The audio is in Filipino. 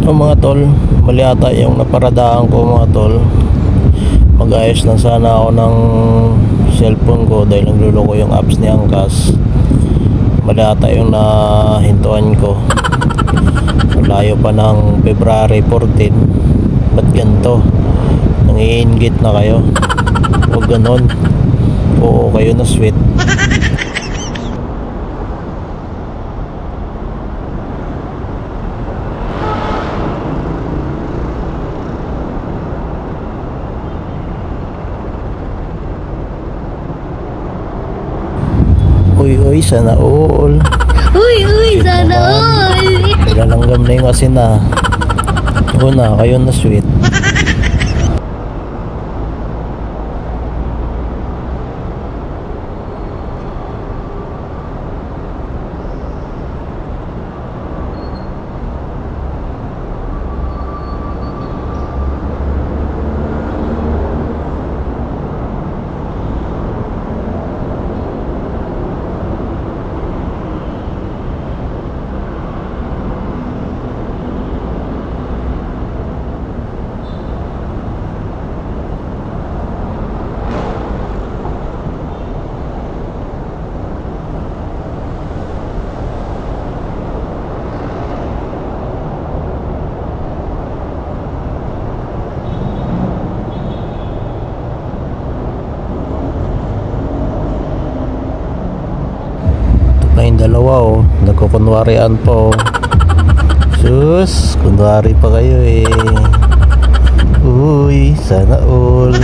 O mga tol, mali ata yung naparadaan ko mga tol. Mag-ayos lang sana ako ng cellphone ko dahil nagluloko yung apps ni Angkas. Mali ata yung nahintuan ko. Layo pa ng February 14. Ba't ganito? Nangiinggit na kayo? Huwag ganon. Oo, kayo na sweet. Uy, sana all. Uy, sana all. Nilalanggam na yung asin na. Oo na, kayo na sweet. Na yung dalawa nagkukunwarian po. Sus, kunwari pa kayo eh. Uy, sana all.